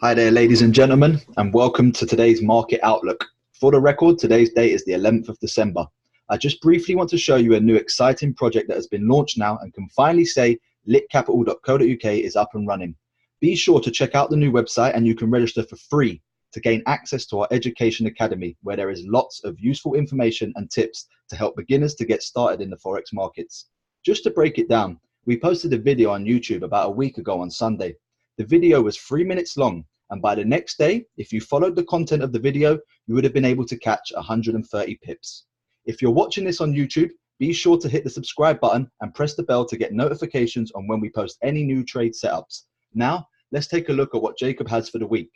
Hi there, ladies and gentlemen, and welcome to today's market outlook. For the record, today's date is the 11th of December. I just briefly want to show you a new exciting project that has been launched now and can finally say litcapital.co.uk is up and running. Be sure to check out the new website and you can register for free to gain access to our Education Academy, where there is lots of useful information and tips to help beginners to get started in the Forex markets. Just to break it down, we posted a video on YouTube about a week ago on Sunday. The video was 3 minutes long, and by the next day, if you followed the content of the video, you would have been able to catch 130 pips. If you're watching this on YouTube, be sure to hit the subscribe button and press the bell to get notifications on when we post any new trade setups. Now, let's take a look at what Jacob has for the week.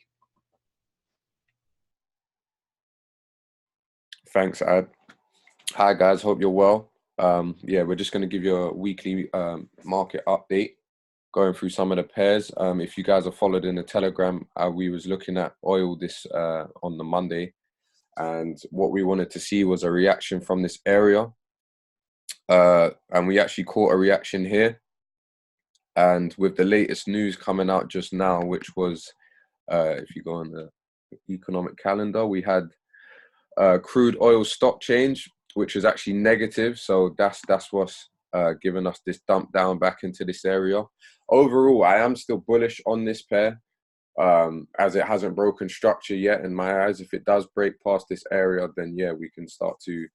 Thanks, Ad. Hi, guys. Hope you're well. We're just going to give you a weekly market update, going through some of the pairs. If you guys are followed in the Telegram, we was looking at oil this on the Monday, and what we wanted to see was a reaction from this area, and we actually caught a reaction here. And with the latest news coming out just now, which was, if you go on the economic calendar, we had crude oil stock change, which is actually negative. So that's what's given us this dump down back into this area. Overall, I am still bullish on this pair, as it hasn't broken structure yet in my eyes. If it does break past this area, then yeah, we can start to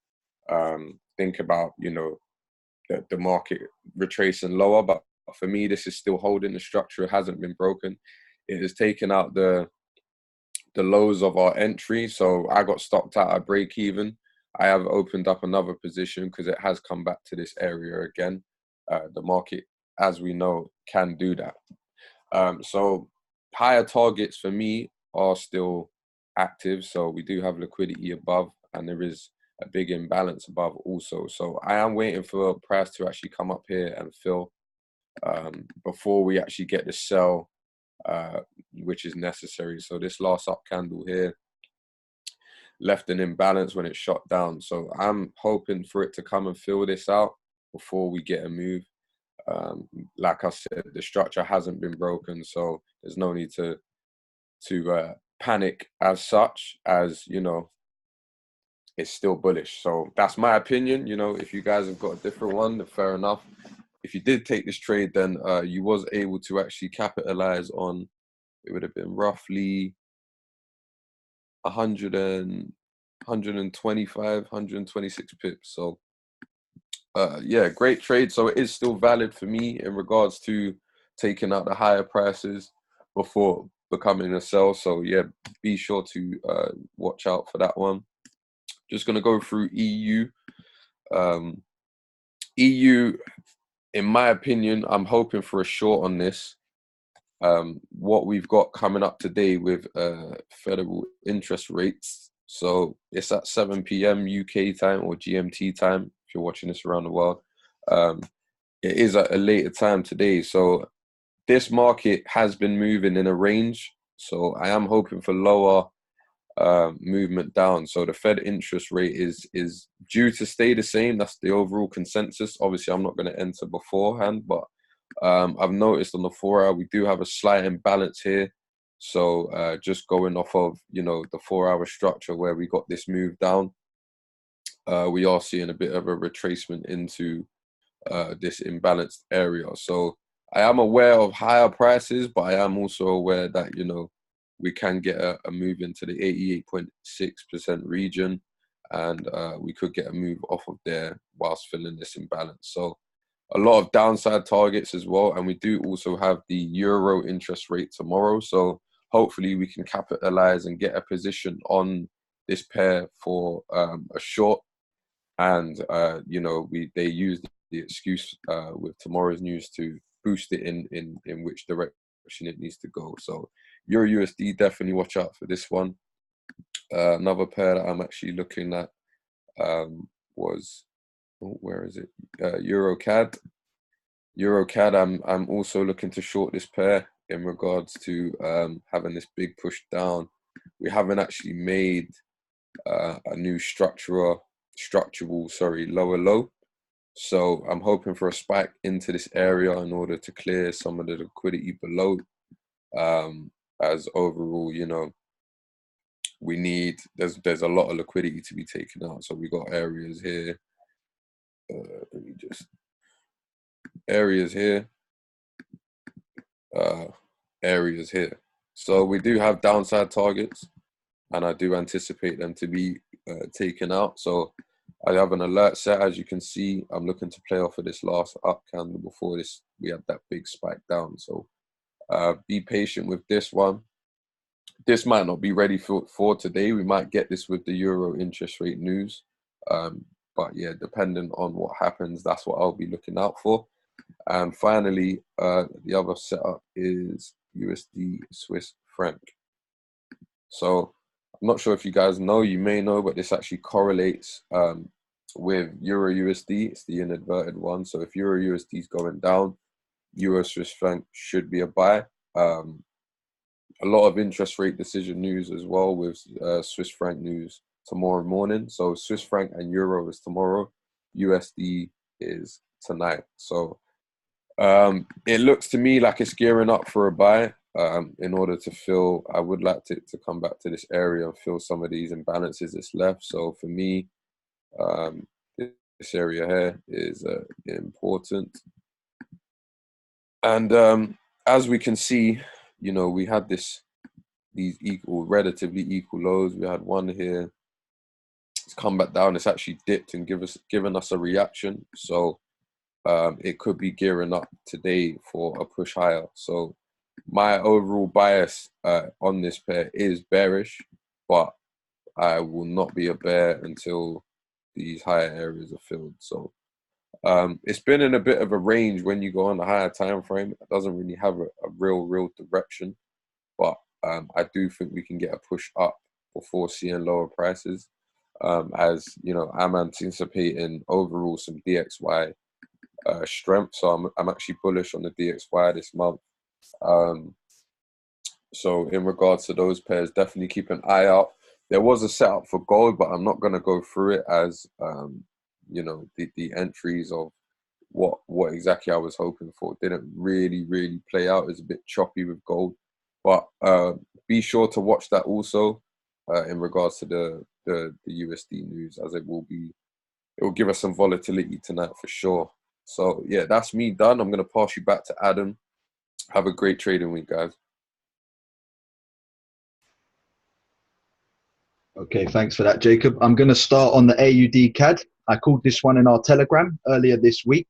think about, you know, the market retracing lower. But for me, this is still holding the structure. It hasn't been broken. It has taken out the lows of our entry. So I got stopped out at break even. I have opened up another position because it has come back to this area again. The market, as we know, can do that. So higher targets for me are still active. So we do have liquidity above, and there is a big imbalance above also. So I am waiting for a price to actually come up here and fill before we actually get the sell, which is necessary. So this last up candle here left an imbalance when it shot down. So I'm hoping for it to come and fill this out before we get a move. Like I said, the structure hasn't been broken, so there's no need to panic as such, as, you know, it's still bullish. So that's my opinion. You know, if you guys have got a different one, then fair enough. If you did take this trade, then you was able to actually capitalize on, it would have been roughly 126 pips. So yeah, great trade. So it is still valid for me in regards to taking out the higher prices before becoming a sell. So yeah, be sure to watch out for that one. Just going to go through EU. EU, in my opinion, I'm hoping for a short on this. What we've got coming up today with federal interest rates. So it's at 7 p.m. UK time or GMT time, if you're watching this around the world. It is at a later time today. So this market has been moving in a range. So I am hoping for lower movement down. So the Fed interest rate is due to stay the same. That's the overall consensus. Obviously, I'm not going to enter beforehand, but I've noticed on the 4 hour we do have a slight imbalance here. So just going off of, you know, the 4 hour structure where we got this move down, we are seeing a bit of a retracement into this imbalanced area. So I am aware of higher prices, but I am also aware that, you know, we can get a move into the 88.6% region, and we could get a move off of there whilst filling this imbalance. So a lot of downside targets as well. And we do also have the euro interest rate tomorrow. So hopefully we can capitalize and get a position on this pair for a short. And, you know, they use the excuse with tomorrow's news to boost it in which direction it needs to go. So Euro USD, definitely watch out for this one. Another pair that I'm actually looking at was, where is it? Euro CAD. Euro CAD, I'm also looking to short this pair in regards to having this big push down. We haven't actually made a new structural lower low. So I'm hoping for a spike into this area in order to clear some of the liquidity below. as overall, you know, we need, there's a lot of liquidity to be taken out. So we got areas here. Let me just, areas here, areas here. So we do have downside targets, and I do anticipate them to be taken out. So I have an alert set. As you can see, I'm looking to play off of this last up candle before this. We had that big spike down. So be patient with this one. This might not be ready for today. We might get this with the euro interest rate news. But yeah, depending on what happens, that's what I'll be looking out for. And finally, the other setup is USD Swiss franc. So I'm not sure if you guys know, you may know, but this actually correlates with Euro USD. It's the inverted one. So if Euro USD is going down, Euro Swiss franc should be a buy. A lot of interest rate decision news as well, with Swiss franc news tomorrow morning. So Swiss franc and Euro is tomorrow. USD is tonight. So it looks to me like it's gearing up for a buy. In order to fill, I would like to come back to this area and fill some of these imbalances that's left. So for me, this area here is important. And as we can see, you know, we had these relatively equal lows. We had one here. It's come back down. It's actually dipped and given us a reaction. So it could be gearing up today for a push higher. So my overall bias on this pair is bearish, but I will not be a bear until these higher areas are filled. So it's been in a bit of a range when you go on a higher time frame. It doesn't really have a real direction, but I do think we can get a push up before seeing lower prices. As you know, I'm anticipating overall some DXY strength, so I'm actually bullish on the DXY this month. So in regards to those pairs, definitely keep an eye out. There was a setup for gold, but I'm not going to go through it, as you know, the entries of what exactly I was hoping for didn't really play out. It's a bit choppy with gold, but be sure to watch that also in regards to the USD news, as it will give us some volatility tonight for sure. So yeah, that's me done. I'm going to pass you back to Adam. Have a great trading week, guys. Okay, thanks for that, Jacob. I'm going to start on the AUD CAD. I called this one in our Telegram earlier this week.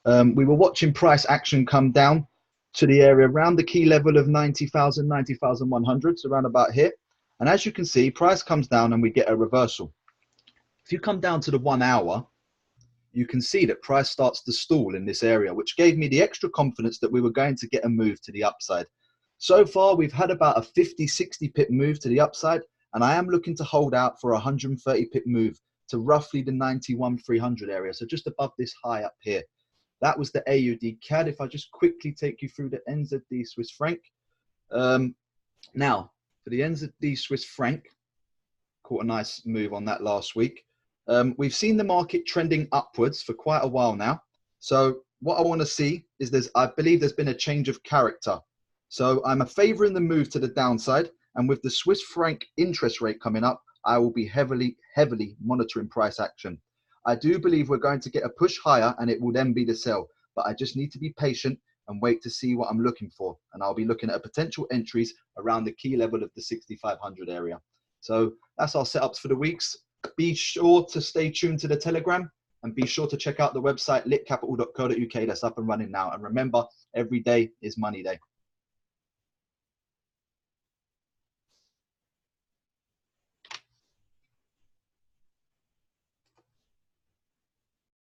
We were watching price action come down to the area around the key level of 90,000, 90,100, so around about here. And as you can see, price comes down and we get a reversal. If you come down to the 1 hour, you can see that price starts to stall in this area, which gave me the extra confidence that we were going to get a move to the upside. So far, we've had about a 50, 60 pip move to the upside, and I am looking to hold out for a 130 pip move to roughly the 91,300 area, so just above this high up here. That was the AUD CAD. If I just quickly take you through the NZD Swiss franc. Now, for the NZD Swiss franc, caught a nice move on that last week. We've seen the market trending upwards for quite a while now. So what I want to see is I believe there's been a change of character. So I'm favouring the move to the downside. And with the Swiss franc interest rate coming up, I will be heavily monitoring price action. I do believe we're going to get a push higher and it will then be the sell. But I just need to be patient and wait to see what I'm looking for. And I'll be looking at potential entries around the key level of the 6,500 area. So that's our setups for the weeks. Be sure to stay tuned to the Telegram and be sure to check out the website litcapital.co.uk. That's up and running now. And remember, every day is money day.